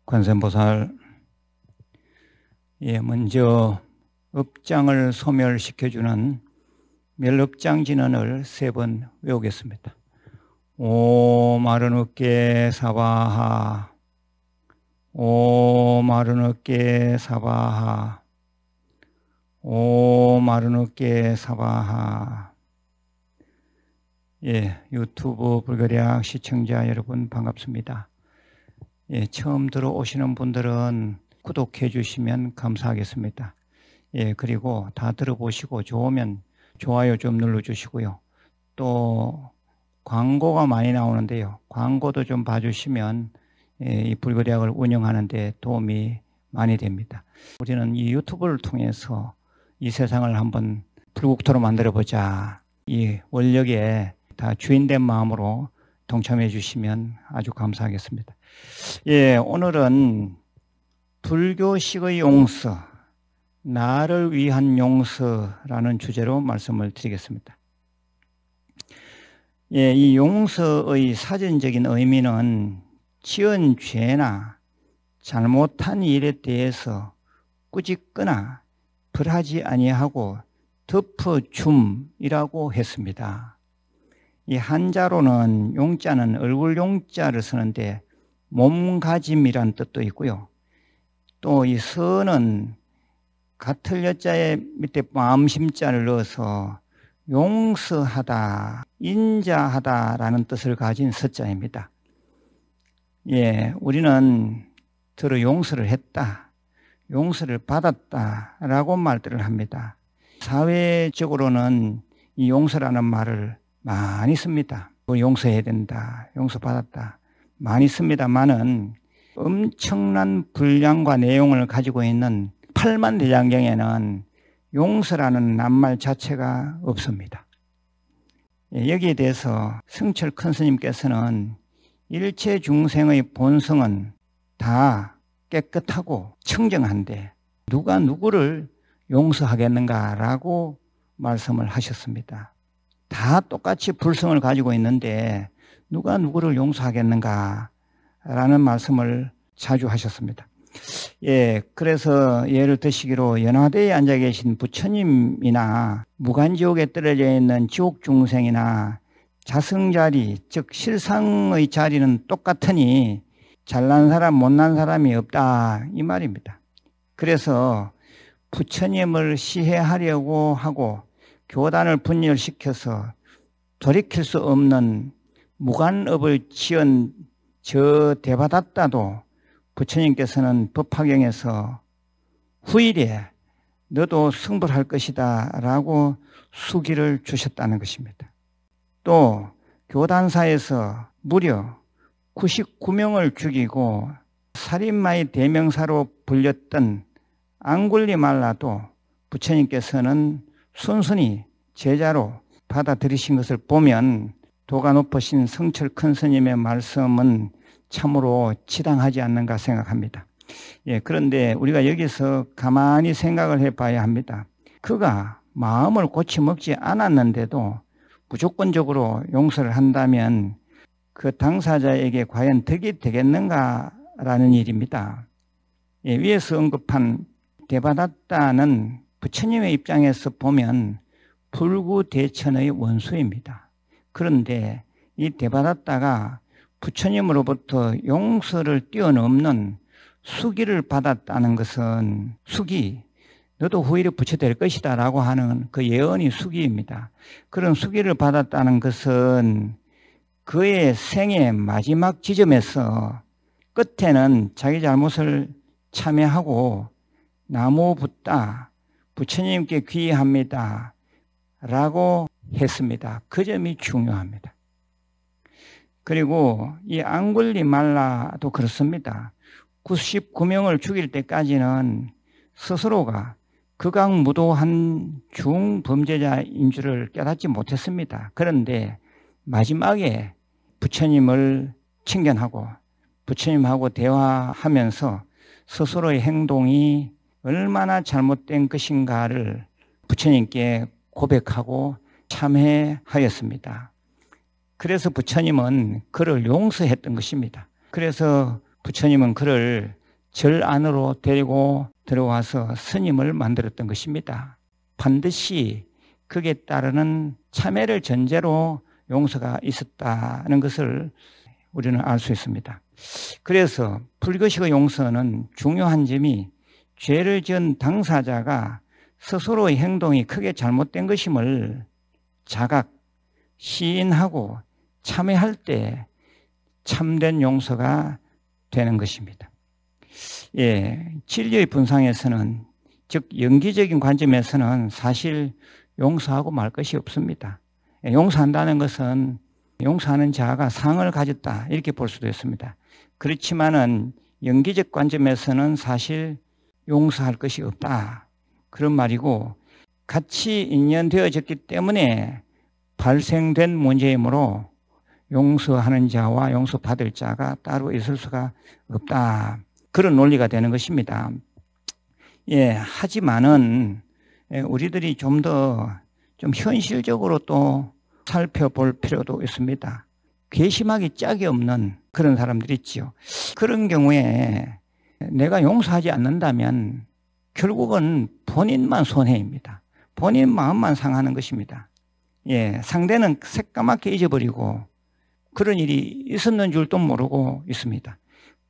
관세음보살, 먼저 업장을 소멸시켜주는 멸업장진언을 3번 외우겠습니다. 오 마른 어깨 사바하, 오 마른 어깨 사바하, 오 마른 어깨 사바하. 유튜브 불교대학 시청자 여러분 반갑습니다. 처음 들어오시는 분들은 구독해 주시면 감사하겠습니다. 그리고 다 들어보시고 좋으면 좋아요 좀 눌러주시고요. 또 광고가 많이 나오는데요. 광고도 좀 봐주시면 이 불교대학을 운영하는 데 도움이 많이 됩니다. 우리는 이 유튜브를 통해서 이 세상을 한번 불국토로 만들어보자. 이 원력에 다 주인된 마음으로 동참해 주시면 아주 감사하겠습니다. 오늘은 불교식의 용서, 나를 위한 용서라는 주제로 말씀을 드리겠습니다. 이 용서의 사전적인 의미는 지은 죄나 잘못한 일에 대해서 꾸짖거나 벌하지 아니하고 덮어줌이라고 했습니다. 이 한자로는 용자는 얼굴 용자를 쓰는데 몸가짐이란 뜻도 있고요. 또 이 서는 같을 여자의 밑에 마음심자를 넣어서 용서하다, 인자하다라는 뜻을 가진 서자입니다. 우리는 서로 용서를 했다, 용서를 받았다라고 말들을 합니다. 사회적으로는 이 용서라는 말을 많이 씁니다. 용서해야 된다, 용서받았다 많이 씁니다만은 엄청난 분량과 내용을 가지고 있는 팔만대장경에는 용서라는 낱말 자체가 없습니다. 여기에 대해서 성철 큰 스님께서는 일체 중생의 본성은 다 깨끗하고 청정한데 누가 누구를 용서하겠는가라고 말씀을 하셨습니다. 다 똑같이 불성을 가지고 있는데 누가 누구를 용서하겠는가 라는 말씀을 자주 하셨습니다. 그래서 예를 드시기로 연화대에 앉아 계신 부처님이나 무간지옥에 떨어져 있는 지옥 중생이나 자승자리, 즉 실상의 자리는 똑같으니 잘난 사람 못난 사람이 없다 이 말입니다. 그래서 부처님을 시해하려고 하고 교단을 분열시켜서 돌이킬 수 없는 무간업을 지은 저 대바다따도 부처님께서는 법화경에서 후일에 너도 승불할 것이다 라고 수기를 주셨다는 것입니다. 또 교단사에서 무려 99명을 죽이고 살인마의 대명사로 불렸던 앙굴리말라도 부처님께서는 순순히 제자로 받아들이신 것을 보면 도가 높으신 성철 큰 스님의 말씀은 참으로 지당하지 않는가 생각합니다. 그런데 우리가 여기서 가만히 생각을 해봐야 합니다. 그가 마음을 고쳐먹지 않았는데도 무조건적으로 용서를 한다면 그 당사자에게 과연 덕이 되겠는가라는 일입니다. 위에서 언급한 대바다따는 부처님의 입장에서 보면 불구대천의 원수입니다. 그런데 이 대바다따가 부처님으로부터 용서를 뛰어넘는 수기를 받았다는 것은 수기, 너도 후일에 부처될 것이다 라고 하는 그 예언이 수기입니다. 그런 수기를 받았다는 것은 그의 생의 마지막 지점에서 끝에는 자기 잘못을 참회하고 나무 붓다, 부처님께 귀의합니다 라고 했습니다. 그 점이 중요합니다. 그리고 이 앙굴리말라도 그렇습니다. 99명을 죽일 때까지는 스스로가 극악무도한 중범죄자인 줄을 깨닫지 못했습니다. 그런데 마지막에 부처님을 친견하고 부처님하고 대화하면서 스스로의 행동이 얼마나 잘못된 것인가를 부처님께 고백하고 참회하였습니다. 그래서 부처님은 그를 용서했던 것입니다. 그래서 부처님은 그를 절 안으로 데리고 들어와서 스님을 만들었던 것입니다. 반드시 그에 따르는 참회를 전제로 용서가 있었다는 것을 우리는 알 수 있습니다. 그래서 불교식의 용서는 중요한 점이 죄를 지은 당사자가 스스로의 행동이 크게 잘못된 것임을 자각, 시인하고 참회할 때 참된 용서가 되는 것입니다. 예, 진리의 분상에서는, 즉 연기적인 관점에서는 사실 용서하고 말 것이 없습니다. 용서한다는 것은 용서하는 자가 상을 가졌다 이렇게 볼 수도 있습니다. 그렇지만은 연기적 관점에서는 사실 용서할 것이 없다 그런 말이고, 같이 인연되어졌기 때문에 발생된 문제이므로 용서하는 자와 용서받을 자가 따로 있을 수가 없다 그런 논리가 되는 것입니다. 예, 하지만은 우리들이 좀 더 좀 현실적으로 또 살펴볼 필요도 있습니다. 괘씸하기 짝이 없는 그런 사람들이 있지요. 그런 경우에 내가 용서하지 않는다면 결국은 본인만 손해입니다. 본인 마음만 상하는 것입니다. 예, 상대는 새까맣게 잊어버리고 그런 일이 있었는 줄도 모르고 있습니다.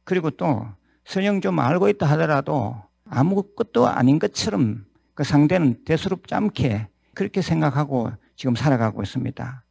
그리고 또 설령 좀 알고 있다 하더라도 아무것도 아닌 것처럼 그 상대는 대수롭지 않게 그렇게 생각하고 지금 살아가고 있습니다.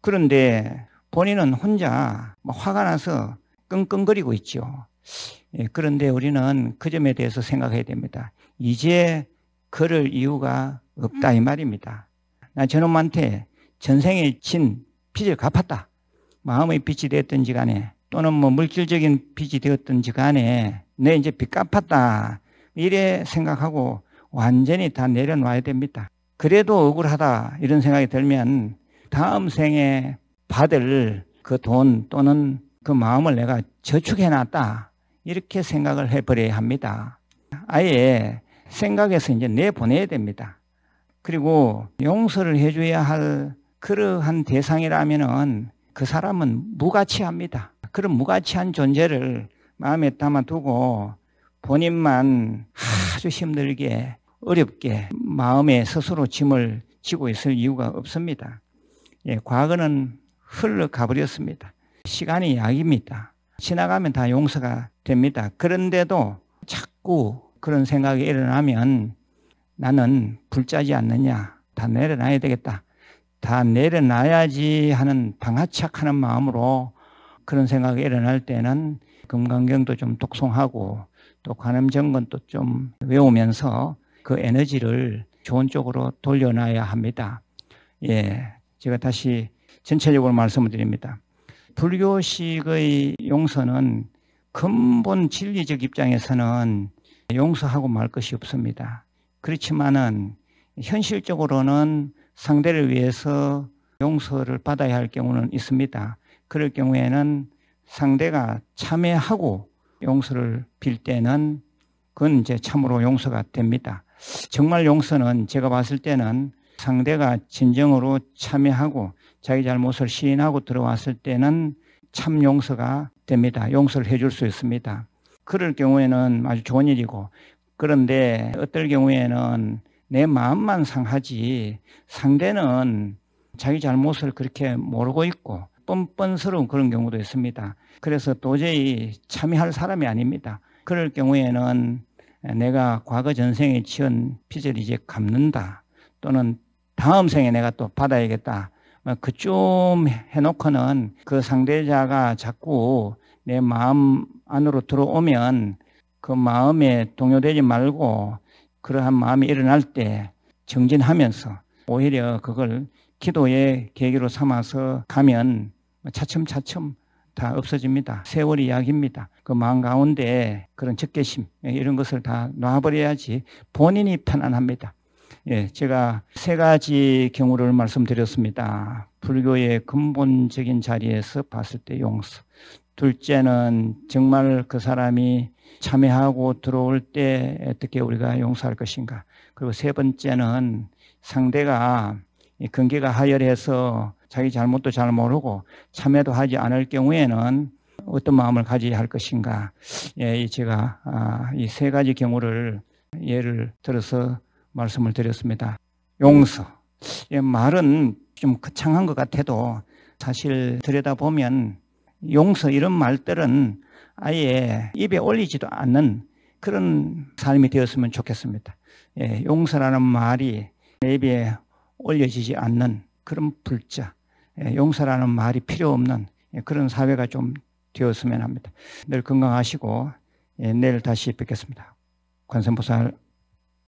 그런데 본인은 혼자 화가 나서 끙끙거리고 있죠. 예, 그런데 우리는 그 점에 대해서 생각해야 됩니다. 이제 그럴 이유가 없다 이 말입니다. 나 저놈한테 전생에 진 빚을 갚았다. 마음의 빚이 되었든지 간에 또는 물질적인 빚이 되었든지 간에 내 이제 빚 갚았다 이래 생각하고 완전히 다 내려놔야 됩니다. 그래도 억울하다 이런 생각이 들면 다음 생에 받을 그 돈 또는 그 마음을 내가 저축해놨다 이렇게 생각을 해버려야 합니다. 아예 생각에서 이제 내보내야 됩니다. 그리고 용서를 해줘야 할 그러한 대상이라면은 그 사람은 무가치합니다. 그런 무가치한 존재를 마음에 담아두고 본인만 아주 힘들게 어렵게 마음에 스스로 짐을 지고 있을 이유가 없습니다. 예, 과거는 흘러가 버렸습니다. 시간이 약입니다. 지나가면 다 용서가 됩니다. 그런데도 자꾸 그런 생각이 일어나면 나는 불자지 않느냐, 다 내려놔야 되겠다, 다 내려놔야지 하는 방아착하는 마음으로 그런 생각이 일어날 때는 금강경도 좀 독송하고 또 관음정건도 좀 외우면서 그 에너지를 좋은 쪽으로 돌려놔야 합니다. 예, 제가 다시 전체적으로 말씀을 드립니다. 불교식의 용서는 근본 진리적 입장에서는 용서하고 말 것이 없습니다. 그렇지만은 현실적으로는 상대를 위해서 용서를 받아야 할 경우는 있습니다. 그럴 경우에는 상대가 참회하고 용서를 빌 때는 그건 이제 참으로 용서가 됩니다. 정말 용서는 제가 봤을 때는 상대가 진정으로 참회하고 자기 잘못을 시인하고 들어왔을 때는 참 용서가 됩니다. 용서를 해줄 수 있습니다. 그럴 경우에는 아주 좋은 일이고, 그런데 어떨 경우에는 내 마음만 상하지 상대는 자기 잘못을 그렇게 모르고 있고 뻔뻔스러운 그런 경우도 있습니다. 그래서 도저히 참여할 사람이 아닙니다. 그럴 경우에는 내가 과거 전생에 지은 빚을 이제 갚는다, 또는 다음 생에 내가 또 받아야겠다, 그쯤 해놓고는 그 상대자가 자꾸 내 마음 안으로 들어오면 그 마음에 동요되지 말고 그러한 마음이 일어날 때 정진하면서 오히려 그걸 기도의 계기로 삼아서 가면 차츰차츰 다 없어집니다. 세월이 약입니다. 그 마음 가운데 그런 적개심 이런 것을 다 놔버려야지 본인이 편안합니다. 예, 제가 세 가지 경우를 말씀드렸습니다. 불교의 근본적인 자리에서 봤을 때 용서. 둘째는 정말 그 사람이 참회하고 들어올 때 어떻게 우리가 용서할 것인가. 그리고 세 번째는 상대가 근기가 하열해서 자기 잘못도 잘 모르고 참회도 하지 않을 경우에는 어떤 마음을 가져야 할 것인가. 예, 제가 이 세 가지 경우를 예를 들어서 말씀을 드렸습니다. 용서. 예, 말은 좀 거창한 것 같아도 사실 들여다보면 용서 이런 말들은 아예 입에 올리지도 않는 그런 삶이 되었으면 좋겠습니다. 예, 용서라는 말이 내 입에 올려지지 않는 그런 불자, 예, 용서라는 말이 필요 없는 그런 사회가 좀 되었으면 합니다. 늘 건강하시고, 예, 내일 다시 뵙겠습니다. 관세음보살